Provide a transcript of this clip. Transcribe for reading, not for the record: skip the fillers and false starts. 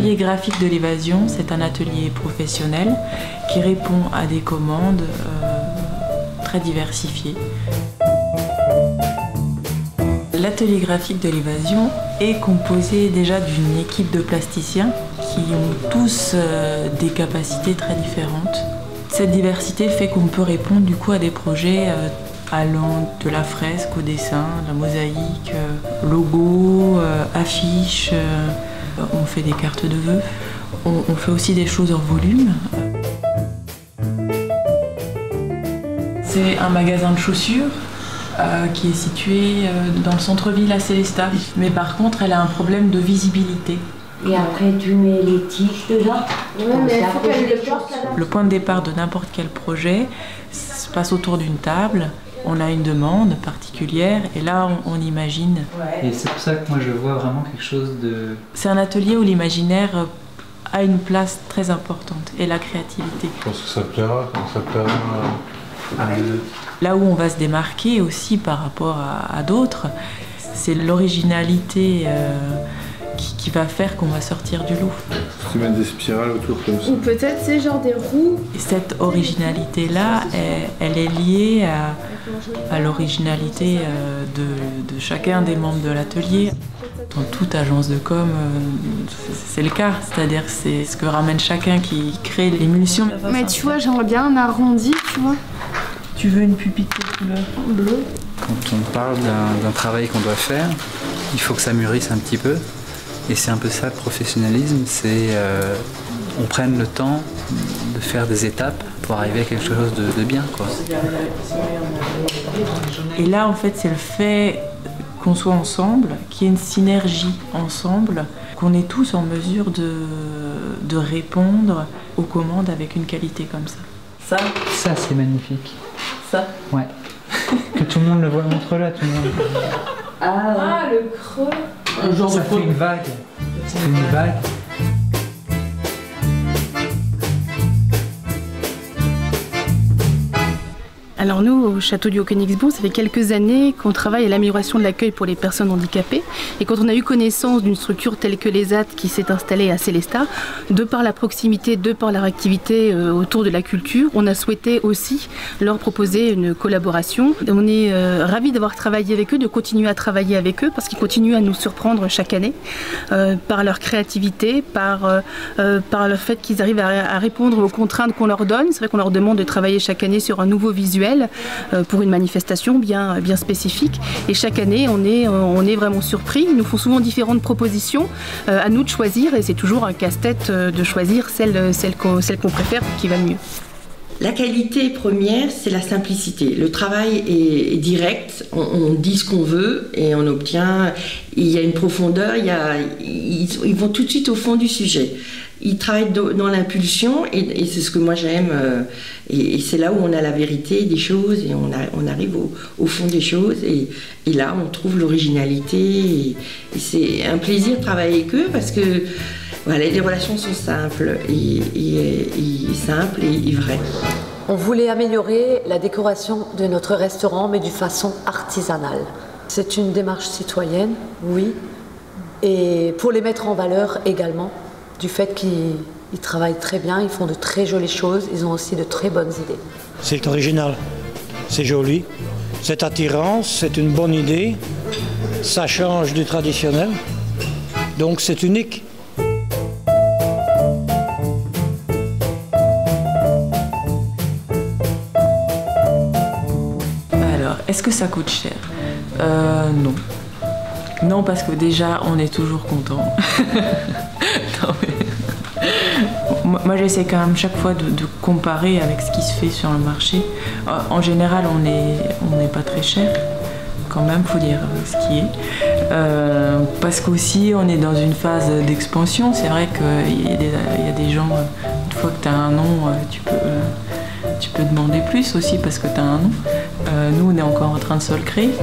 L'atelier graphique de l'évasion, c'est un atelier professionnel qui répond à des commandes très diversifiées. L'atelier graphique de l'évasion est composé déjà d'une équipe de plasticiens qui ont tous des capacités très différentes. Cette diversité fait qu'on peut répondre du coup à des projets allant de la fresque au dessin, la mosaïque, logo, affiches. On fait des cartes de vœux. On fait aussi des choses en volume. C'est un magasin de chaussures qui est situé dans le centre-ville à Célestat. Mais par contre, elle a un problème de visibilité. Et après, tu mets les tiges dedans. Ouais, mais il faut qu'elle le porte. Le point de départ de n'importe quel projet se passe autour d'une table. On a une demande particulière et là, on imagine. Et c'est pour ça que moi, je vois vraiment quelque chose de... C'est un atelier où l'imaginaire a une place très importante et la créativité. Je pense que ça plaira, Là où on va se démarquer aussi par rapport à d'autres, c'est l'originalité qui va faire qu'on va sortir du lot. Tu mets des spirales autour comme ça. Ou peut-être c'est genre des roues. Et cette originalité-là, elle est liée à l'originalité de chacun des membres de l'atelier. Dans toute agence de com, c'est le cas, c'est-à-dire c'est ce que ramène chacun qui crée l'émulsion. Mais tu vois, j'aimerais bien un arrondi, tu vois. Tu veux une pupille de couleur bleue? Quand on parle d'un travail qu'on doit faire, il faut que ça mûrisse un petit peu. Et c'est un peu ça le professionnalisme, c'est on prenne le temps de faire des étapes pour arriver à quelque chose de bien, quoi. Et là, en fait, c'est le fait qu'on soit ensemble, qu'il y ait une synergie ensemble, qu'on est tous en mesure de répondre aux commandes avec une qualité comme ça. Ça, c'est magnifique. Ça? Ouais. Que tout le monde le voit, montre-le, tout le monde. Ah, le creux. Ça fait une vague. Ça fait une vague. Alors nous, au château du Haut-Königsbourg, ça fait quelques années qu'on travaille à l'amélioration de l'accueil pour les personnes handicapées. Et quand on a eu connaissance d'une structure telle que l'ESAT qui s'est installée à Célestat, de par la proximité, de par leur activité autour de la culture, on a souhaité aussi leur proposer une collaboration. On est ravis d'avoir travaillé avec eux, de continuer à travailler avec eux parce qu'ils continuent à nous surprendre chaque année par leur créativité, par le fait qu'ils arrivent à répondre aux contraintes qu'on leur donne. C'est vrai qu'on leur demande de travailler chaque année sur un nouveau visuel pour une manifestation bien spécifique. Et chaque année, on est vraiment surpris. Ils nous font souvent différentes propositions. À nous de choisir, et c'est toujours un casse-tête de choisir celle qu'on préfère, qui va le mieux. La qualité première, c'est la simplicité. Le travail est direct, on dit ce qu'on veut et on obtient. Il y a une profondeur, ils vont tout de suite au fond du sujet. Ils travaillent dans l'impulsion et c'est ce que moi j'aime. Et c'est là où on a la vérité des choses et on arrive au fond des choses. Et là, on trouve l'originalité. Et c'est un plaisir de travailler avec eux parce que voilà, les relations sont simples et vraies. On voulait améliorer la décoration de notre restaurant, mais d'une façon artisanale. C'est une démarche citoyenne, oui, et pour les mettre en valeur également, du fait qu'ils travaillent très bien, ils font de très jolies choses, ils ont aussi de très bonnes idées. C'est original, c'est joli, c'est attirant, c'est une bonne idée, ça change du traditionnel, donc c'est unique. Alors, est-ce que ça coûte cher? Non. Non, parce que déjà, on est toujours content. Non, mais... Moi, j'essaie quand même chaque fois de comparer avec ce qui se fait sur le marché. En général, on n'est pas très cher, quand même, faut dire ce qui est. Parce qu'aussi, on est dans une phase d'expansion. C'est vrai qu'il y a des gens, une fois que tu as un nom, tu peux demander plus aussi parce que tu as un nom. Nous, on est encore en train de se le créer.